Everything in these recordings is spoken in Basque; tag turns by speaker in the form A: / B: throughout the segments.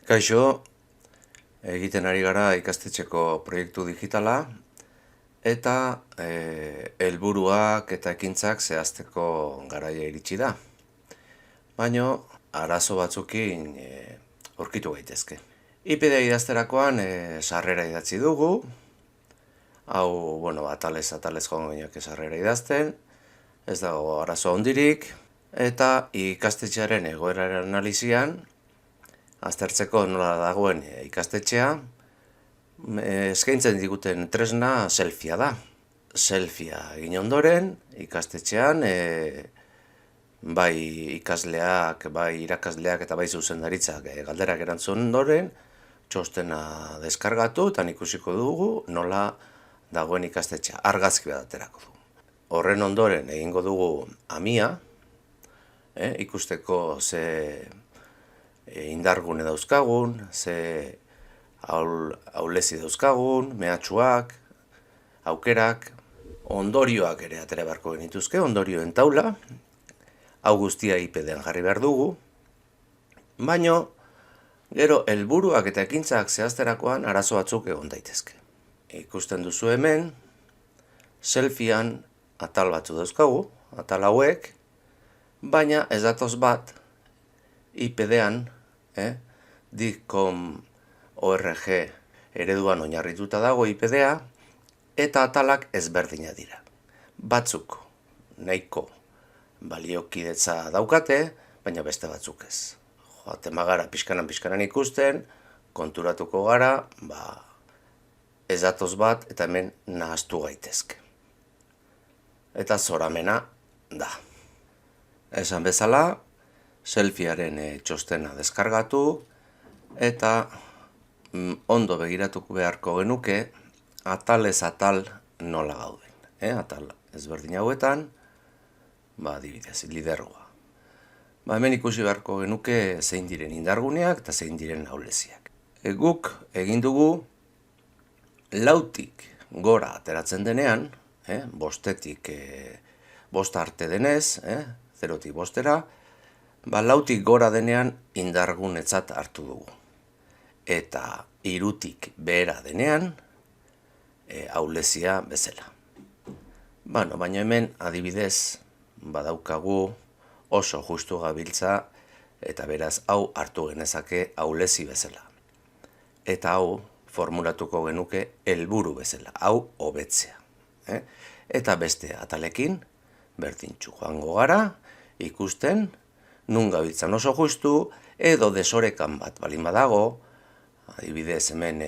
A: Kaixo, egiten ari gara ikastetxeko proiektu digitala eta helburuak eta ekintzak zehazteko garaia iritsi da. Baina arazo batzukin aurkitu gaitezke. IPD idazterakoan sarrera idatzi dugu. Hau, atalez joango gineak sarrera idazten, ez dago arazo handirik, eta ikastetxearen egoeraren analizian, aztertzeko nola dagoen ikastetxea, eskaintzen diguten tresna selfia da. Selfia egin ondoren, ikastetxean, bai ikasleak, bai irakasleak eta bai zuzendaritzak galderak erantzun ondoren, txostena deskargatu eta ikusiko dugu nola dagoen ikastetxea, argazki bat aterako du. Horren ondoren egingo dugu amia, ikusteko ze indargune dauzkagun, ze ahulezi dauzkagun, mehatxuak, aukerak, ondorioak ere atera beharko genituzke, ondorioen taula, hau guztia IPD-an jarri behar dugu, baino, gero helburuak eta ekintzak zehazterakoan arazo batzuk egon daitezke. Ikusten duzu hemen, selfiean atal batzu dauzkagu, atal hauek, baina ez datoz bat IPD-an, DICOM.org ereduan oinarrituta dago IPD-a, eta atalak ezberdina dira. Batzuk nahiko baliokidetza daukate, baina beste batzuk ez. Joaten bagara pixkanan ikusten, konturatuko gara, ez datoz bat eta hemen nahaztu gaitezke. Eta zoramena da. Esan bezala, selfiearen txostena deskargatu eta ondo begiratuko beharko genuke atalez atal nola gauden. Atal ezberdin hauetan, adibidez, lidergoa. Hemen ikusi beharko genuke zein diren indarguneak eta zein diren ahuleziak. Guk egin dugu lautik gora ateratzen denean, bostetik bost arte denez, zerotik bostera, lautik gora denean indargunetzat hartu dugu. Eta hirutik behera denean, ahulezia bezala. Baina hemen adibidez badaukagu oso justu gabiltza eta beraz hau hartu genezake ahulezi bezala. Eta hau formulatuko genuke helburu bezala, hau hobetzea. Eta beste atalekin, berdintxu joango gara, ikusten, nun gabiltzan oso justu, edo desorekan bat balin badago, adibidez hemen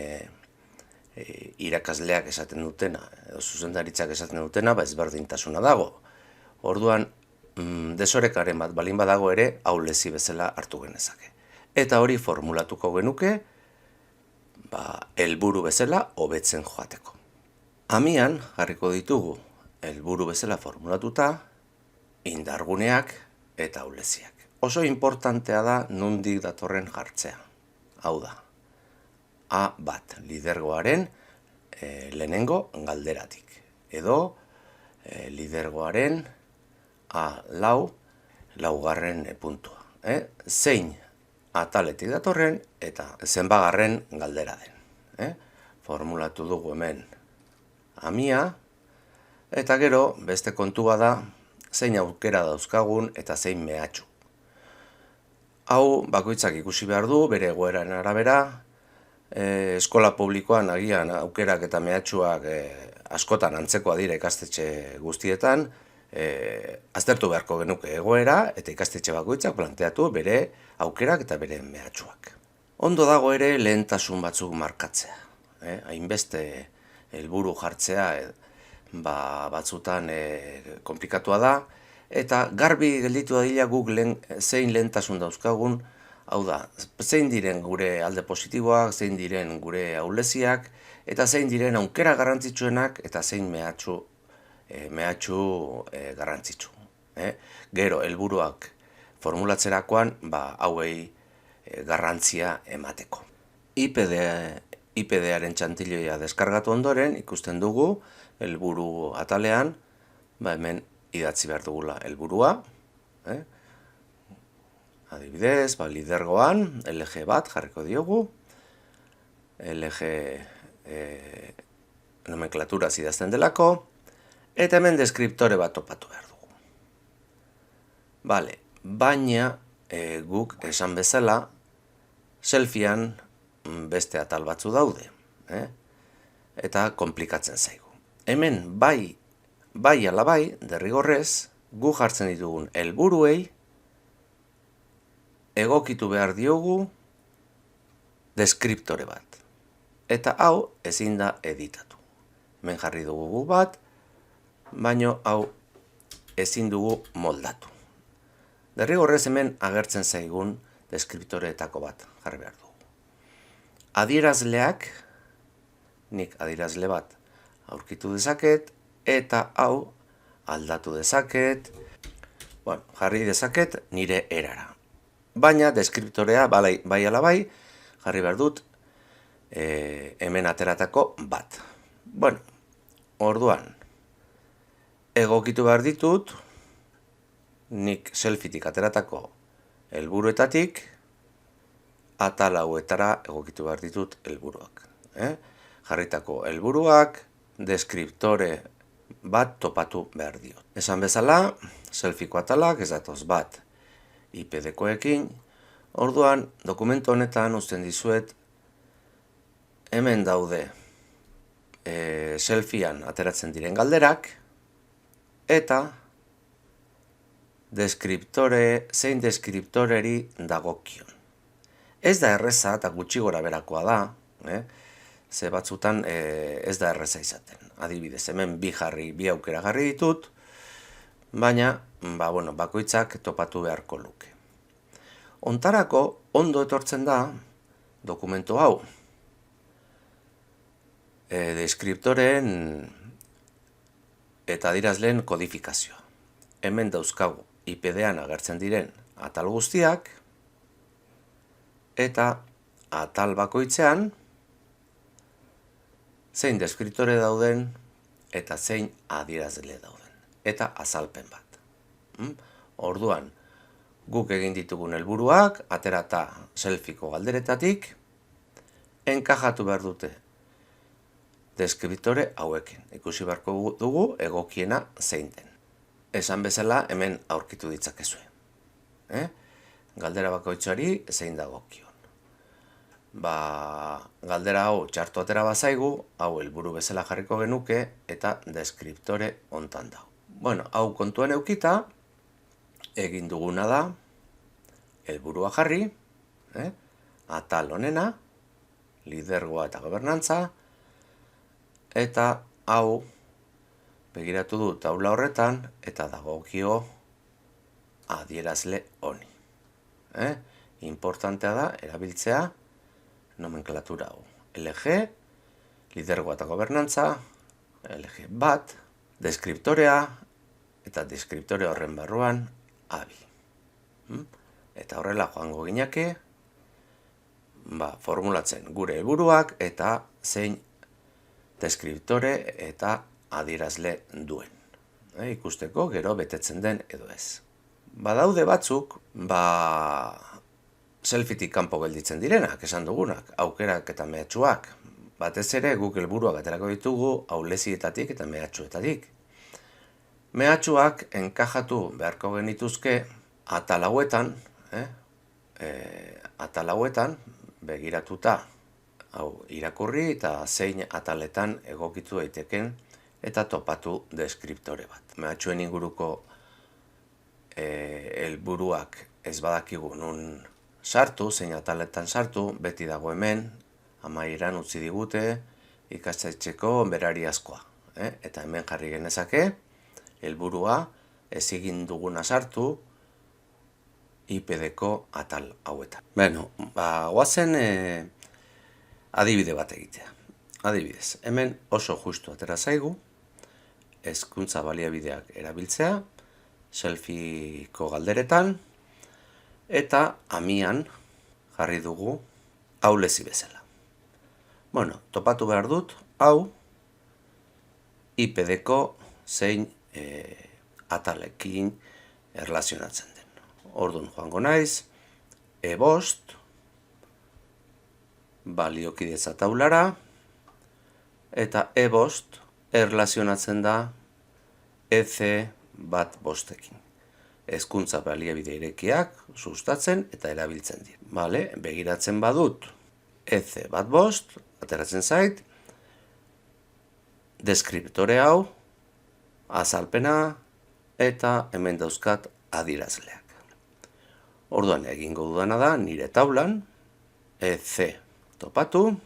A: irakasleak esaten dutena, edo zuzendaritzak esaten dutena, ezberdintasuna dago. Orduan, desorekaren bat balin badago ere, ahulezi bezala hartu genezake. Eta hori formulatuko genuke, helburu bezala hobetzen joateko. Amian jarriko ditugu helburu bezala formulatuta, indarguneak eta ahuleziak. Oso importantea da nondik datorren jartzea. Hau da, A1 lidergoaren lehenengo galderatik. Edo lidergoaren A4 laugarren puntua. Zein ataletik datorren eta zenbagarren galdera den. Formulatu dugu hemen amia, eta gero beste kontua da zein aukera dauzkagun eta zein mehatxu. Hau bakoitzak ikusi behar du, bere egoeraren arabera, eskola publikoan agian aukerak eta mehatxuak askotan antzekoa dira ikastetxe guztietan, aztertu beharko genuke egoera eta ikastetxe bakoitzak planteatu bere aukerak eta bere mehatxuak. Ondo dago ere lehentasun batzuk markatzea. Hainbeste helburu jartzea batzutan konplikatua da, eta garbi gelditu dadila guk zein lehentasun dauzkagun, hau da, zein diren gure alde positiboak, zein diren gure ahuleziak, eta zein diren aukera garrantzitsuenak eta zein mehatxu garrantzitsu. Gero, helburuak formulatzerakoan, hauei garrantzia emateko. IPD-aren txantiloia deskargatu ondoren, ikusten dugu, helburu atalean, hemen idatzi behar dugula helburua, Adibidez, lidergoan LG bat jarriko diogu, LG nomenklatura idazten delako, eta hemen deskriptore bat topatu behar dugu. Bale, baina guk esan bezala, selfiean beste atal batzu daude, eta konplikatzen zaigu. Hemen bai ala bai, derrigorrez, gu jartzen ditugun helburuei egokitu behar diogu deskriptore bat. Eta hau ezin da editatu. Hemen jarri dugu gu bat, baino hau ezin dugu moldatu. Derrigorrez hemen agertzen zaigun deskriptoreetako bat jarri behar dugu. Adierazleak, nik adierazle bat aurkitu dezaket, eta hau aldatu dezaket, jarri dezaket nire erara. Baina deskriptorea bai ala bai, jarri behar dut hemen ateratako bat. Orduan, egokitu behar ditut, nik selfietik ateratako helburuetatik, atal hauetara egokitu behar ditut helburuak. Jarritako helburuak, deskriptore bat topatu behar diot. Esan bezala, selfieko atalak ez datoz bat IPDkoekin, orduan dokumentu honetan uzten dizuet hemen daude selfiean ateratzen diren galderak, eta zein deskriptoreri dagokion. Ez da erreza eta gutxi gora berakoa da, ze batzutan ez da erreza izaten. Adibidez, hemen bi aukera jarri ditut, baina bakoitzak topatu beharko luke. Hontarako ondo etortzen da dokumentu hau. Deskriptoren eta adierazleen kodifikazioa. Hemen dauzkagu IPDan agertzen diren atal guztiak, eta atal bakoitzean zein deskriptore dauden eta zein adierazle dauden. Eta azalpen bat. Orduan, guk egin ditugun helburuak, aterata selfieko galderetatik, enkajatu behar dute deskriptore hauekin. Ikusi beharko dugu egokiena zein den. Esan bezala hemen aurkitu ditzakezue. Galdera bakoitzari zein dagokion. Galdera hau txartu atera bazaigu, hau helburu bezala jarriko genuke, eta deskriptore hontan dago. Hau kontuan eukita, egin duguna da, helburua jarri, atal honena, lidergoa eta gobernantza, eta hau begiratu du taula horretan, eta dagokio adierazle honi. Importantea da, erabiltzea, nomenklatura hau. LG, lidergoa eta gobernantza, LG bat, deskriptorea, eta deskriptore horren barruan, abi. Eta horrela joango ginake, formulatzen gure helburuak eta zein deskriptore eta adierazle duen. Ikusteko gero betetzen den edo ez. Badaude batzuk, selfietik kanpo gelditzen direnak, esan dugunak, aukerak eta mehatxuak. Batez ere guk helburuak aterako ditugu ahulezietatik eta mehatxuetatik. Mehatxuak enkajatu beharko genituzke atal hauetan, begiratuta hau irakurri eta zein ataletan egokitu daiteken eta topatu deskriptore bat. Mehatxuen inguruko helburuak ez badakigu nun sartu, zein ataletan sartu, beti dago hemen, amaieran utzi digute, ikastetxeko berariazkoa. Eta hemen jarri genezake, helburua ez egin duguna sartu, IPDko atal hauetan. Goazen adibide bat egitea. Adibidez, hemen oso justu atera zaigu, hezkuntza baliabideak erabiltzea, selfieko galderetan, eta amian jarri dugu ahulezi bezala. Topatu behar dut, hau IPDko zein atalekin erlazionatzen den. Orduan joango naiz, E5, baliokidetza taulara, eta E5 erlazionatzen da EC15ekin. Hezkuntza baliabide irekiak sustatzen eta erabiltzen dira. Bale, begiratzen badut EC15, ateratzen zait, deskriptore hau, azalpena eta hemen dauzkat adierazleak. Orduan egingo dudana da nire taulan EC topatu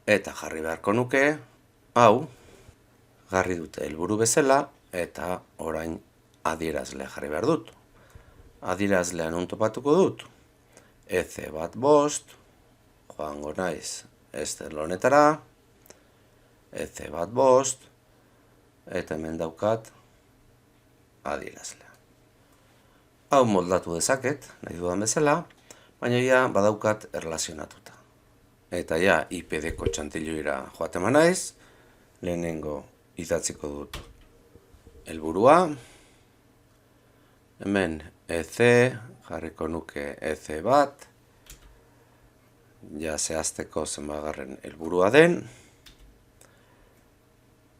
A: eta jarri beharko nuke hau jarri dute helburu bezala eta orain adierazlea jarri behar dut. Adierazlean non topatuko dut EC15, joango naiz estelo honetara, EC15 eta hemen daukat adierazlea. Hau moldatu dezaket, nahi dudan bezala, baina ja badaukat erlazionatuta. Eta ja IPD-ko txantiloira joaten naiz, lehenengo idatziko dut helburua, hemen EC, jarriko nuke EC1, ja zehazteko zenbagarren helburua den,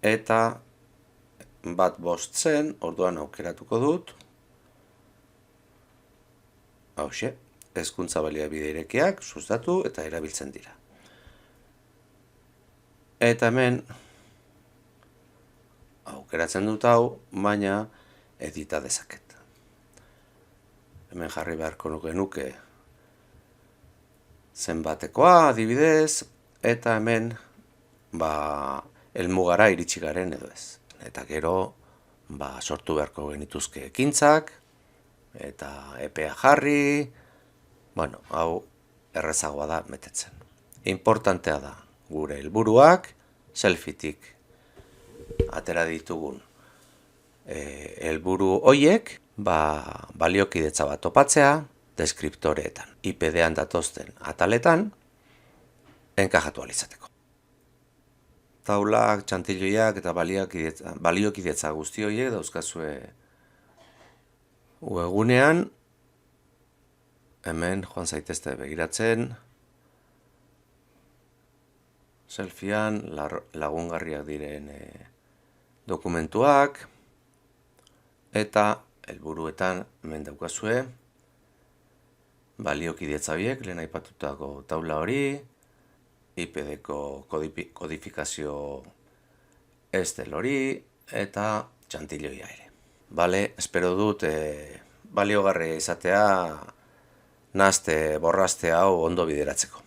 A: eta 15 zen, orduan aukeratuko dut, hauxe, hezkuntza baliabide irekiak sustatu eta erabiltzen dira. Eta hemen aukeratzen dut hau, baina edita dezaket. Hemen jarri beharko nuke zenbatekoa adibidez, eta hemen helmugara iritsi garen edo ez. Eta gero sortu beharko genituzke ekintzak, eta epea jarri, hau errezagoa da metetzen. Importantea da gure helburuak, selfietik atera ditugun helburu hoiek, baliokidetza bat topatzea, deskriptoreetan, IPD-an datozten ataletan, enkajatu alizateko. Taulak, txantiloiak eta baliokidetza guzti horiek dauzkazue webgunean, hemen joan zaitezte begiratzen, selfiean lagungarriak diren dokumentuak, eta helburuetan hemen daukazue, baliokidetza horiek, lehen aipatutako taula hori, IPD-ko kodifikazio estel hori, eta txantiloia ere. Bale, espero dut baliogarria izatea, borraste hau ondo bideratzeko.